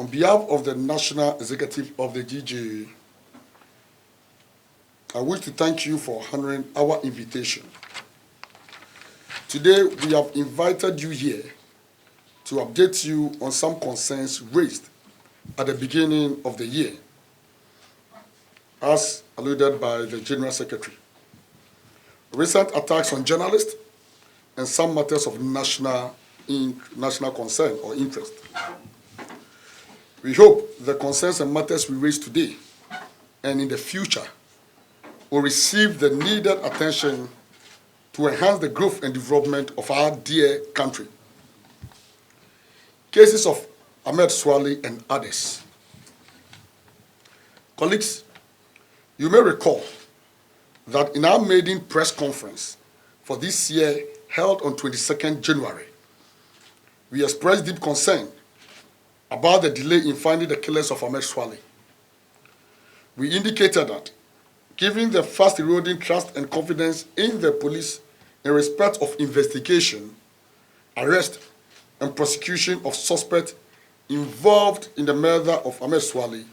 On behalf of the National Executive of the GJA, I wish to thank you for honoring our invitation. Today, we have invited you here to update you on some concerns raised at the beginning of the year, as alluded by the General Secretary. Recent attacks on journalists and some matters of national concern or interest. We hope the concerns and matters we raise today and in the future will receive the needed attention to enhance the growth and development of our dear country. Cases of Ahmed Swale and others. Colleagues, you may recall that in our maiden press conference for this year held on 22nd January, we expressed deep concern about the delay in finding the killers of Ahmed Swale. We indicated that, given the fast eroding trust and confidence in the police in respect of investigation, arrest, and prosecution of suspects involved in the murder of Ahmed Swale,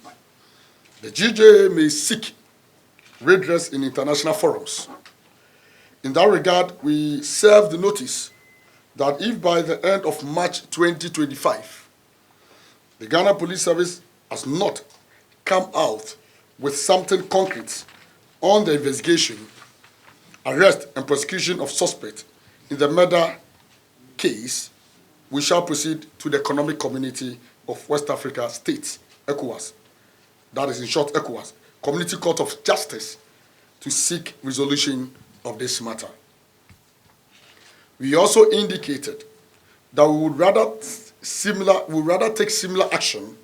the GJA may seek redress in international forums. In that regard, we serve the notice that if by the end of March 2025, the Ghana Police Service has not come out with something concrete on the investigation, arrest, and prosecution of suspects in the murder case, we shall proceed to the Economic Community of West Africa States, ECOWAS, that is in short ECOWAS, Community Court of Justice, to seek resolution of this matter. We also indicated that we would rather take similar action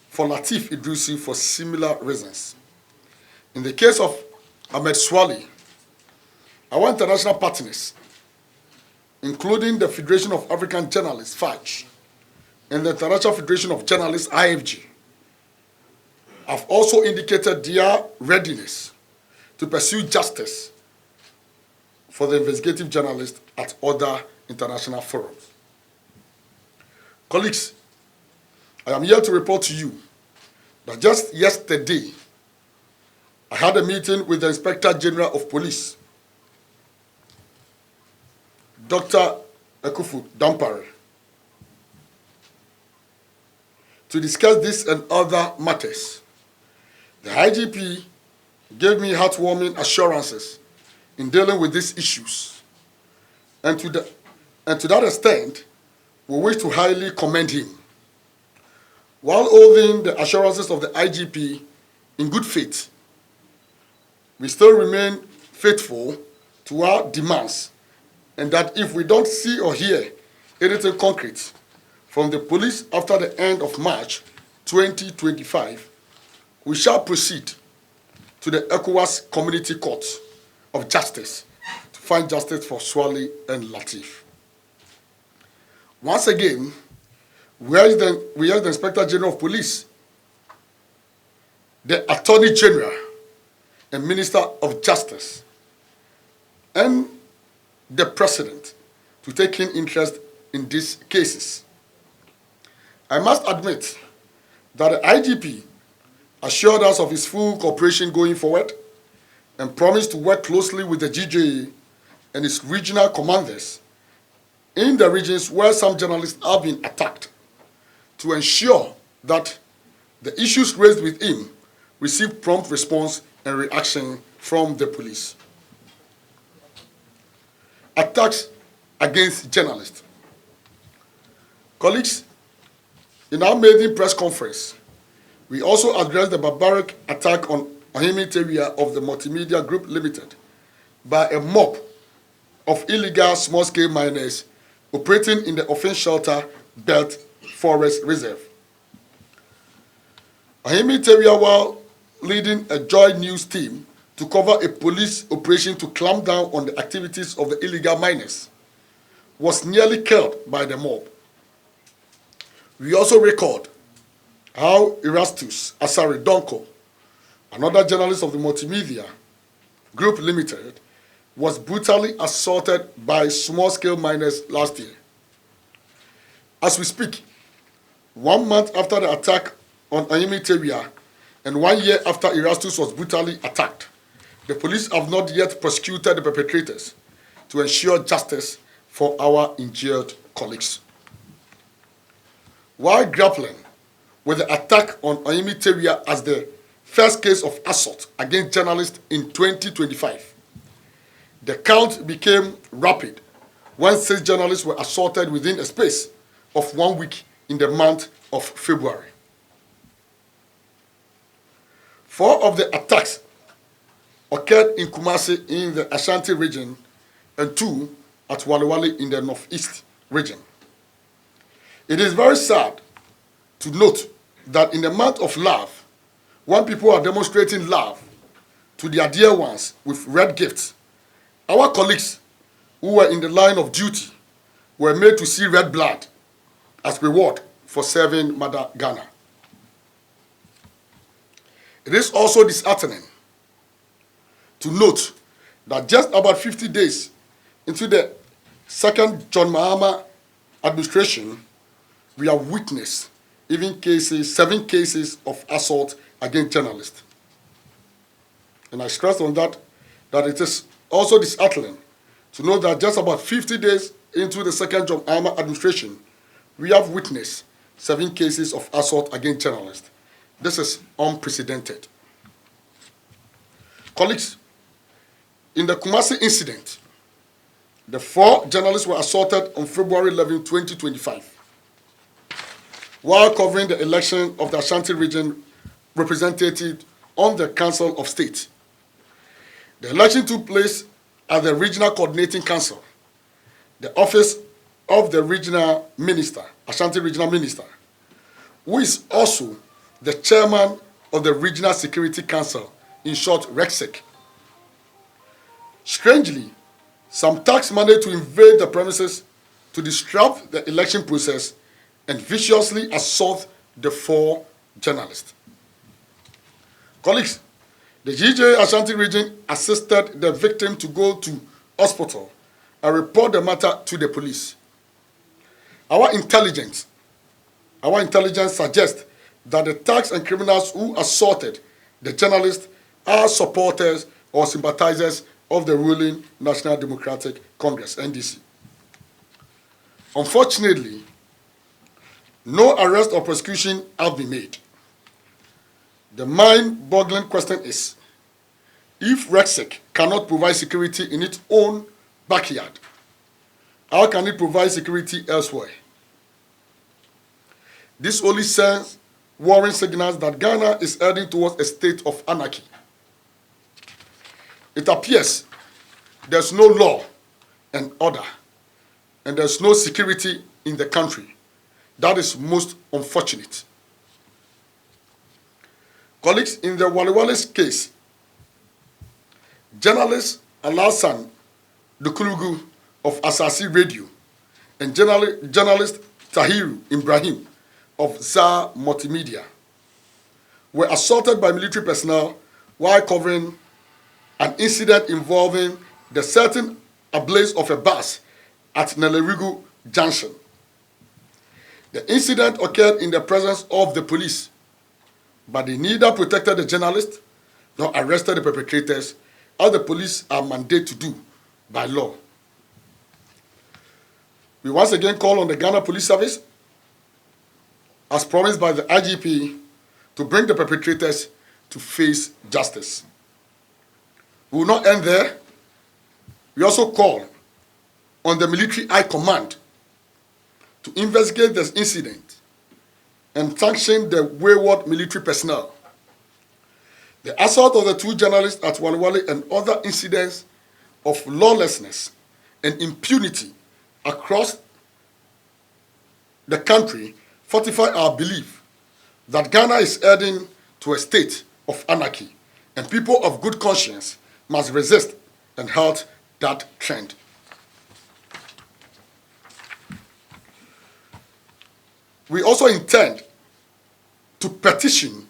for Lateef Idrisi for similar reasons. In the case of Ahmed Swale, our international partners, including the Federation of African Journalists, FAJ, and the International Federation of Journalists, IFJ, have also indicated their readiness to pursue justice for the investigative journalists at other international forums. Colleagues, I am here to report to you that just yesterday, I had a meeting with the Inspector General of Police, Dr. Ekufu Dampare, to discuss this and other matters. The IGP gave me heartwarming assurances in dealing with these issues. And to that extent, we wish to highly commend him. While holding the assurances of the IGP in good faith, we still remain faithful to our demands, and that if we don't see or hear anything concrete from the police after the end of March 2025, we shall proceed to the ECOWAS Community Court of Justice to find justice for Swale and Lateef. Once again, we urge the Inspector General of Police, the Attorney General, and Minister of Justice, and the President to take in interest in these cases. I must admit that the IGP assured us of his full cooperation going forward and promised to work closely with the GJA and its regional commanders in the regions where some journalists have been attacked to ensure that the issues raised with him receive prompt response and reaction from the police. Attacks against journalists. Colleagues, in our maiden press conference, we also addressed the barbaric attack on Mahama of the Multimedia Group Limited by a mob of illegal small-scale miners operating in the Offense Shelter Belt Forest Reserve. Mahama, while leading a joint news team to cover a police operation to clamp down on the activities of the illegal miners, was nearly killed by the mob. We also record how Erastus Asari Donko, another journalist of the Multimedia Group Limited, was brutally assaulted by small-scale miners last year. As we speak, 1 month after the attack on Ayemi Teria and 1 year after Erastus was brutally attacked, the police have not yet prosecuted the perpetrators to ensure justice for our injured colleagues. While grappling with the attack on Ayemi Teria as the first case of assault against journalists in 2025, the count became rapid when 6 journalists were assaulted within a space of 1 week in the month of February. 4 of the attacks occurred in Kumasi in the Ashanti region and 2 at Waliwali in the Northeast region. It is very sad to note that in the month of love, when people are demonstrating love to their dear ones with red gifts, our colleagues who were in the line of duty were made to see red blood as reward for serving Mother Ghana. It is also disheartening to note that just about 50 days into the second John Mahama administration, we have witnessed even 7 cases of assault against journalists. And I stress on that it is also disheartening to know that just about 50 days into the second John Mahama administration, we have witnessed 7 cases of assault against journalists. This is unprecedented. Colleagues, in the Kumasi incident, the 4 journalists were assaulted on February 11, 2025, while covering the election of the Ashanti region representative on the Council of State. The election took place at the Regional Coordinating Council, the office of the regional minister, Ashanti regional minister, who is also the chairman of the Regional Security Council, in short, RECSEC. Strangely, some thugs managed to invade the premises to disrupt the election process and viciously assault the 4 journalists. Colleagues, the GJA Ashanti region assisted the victim to go to hospital and report the matter to the police. Our intelligence suggests that the thugs and criminals who assaulted the journalists are supporters or sympathizers of the ruling National Democratic Congress, NDC. Unfortunately, no arrest or prosecution have been made. The mind-boggling question is, if RECSEC cannot provide security in its own backyard, how can it provide security elsewhere? This only sends worrying signals that Ghana is heading towards a state of anarchy. It appears there's no law and order, and there's no security in the country. That is most unfortunate. Colleagues, in the Waliwali's case, journalist Alasan Dukulugu of Asasi Radio and journalist Tahiru Ibrahim of ZA Multimedia were assaulted by military personnel while covering an incident involving the setting ablaze of a bus at Nelerigu Junction. The incident occurred in the presence of the police, but they neither protected the journalists nor arrested the perpetrators, as the police are mandated to do by law. We once again call on the Ghana Police Service, as promised by the IGP, to bring the perpetrators to face justice. We will not end there. We also call on the Military High Command to investigate this incident and sanction the wayward military personnel. The assault of the 2 journalists at Waliwali and other incidents of lawlessness and impunity across the country fortify our belief that Ghana is heading to a state of anarchy, and people of good conscience must resist and halt that trend. We also intend to petition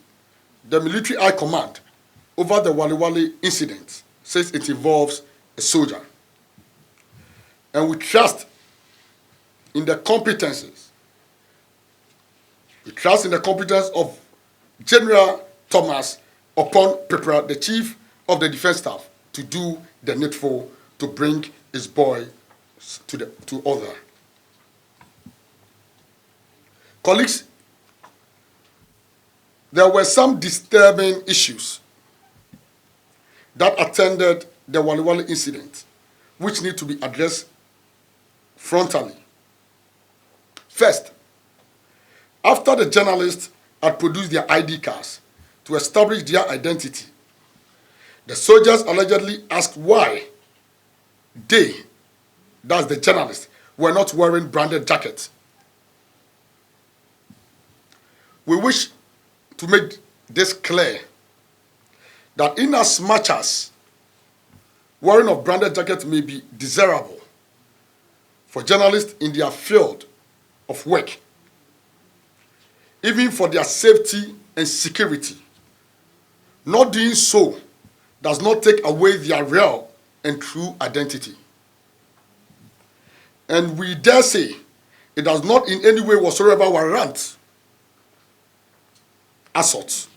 the Military High Command over the Waliwali incident, since it involves a soldier. And we trust in the competencies We trust in the competence of General Thomas upon Prepara, the Chief of the Defense Staff, to do the needful to bring his boy to order. Colleagues, there were some disturbing issues that attended the Waliwali incident, which need to be addressed frontally. First, after the journalists had produced their ID cards to establish their identity, the soldiers allegedly asked why they, that's the journalists, were not wearing branded jackets. We wish to make this clear that in as much as wearing of branded jackets may be desirable for journalists in their field of work, even for their safety and security, not doing so does not take away their real and true identity. And we dare say it does not in any way whatsoever warrant assault.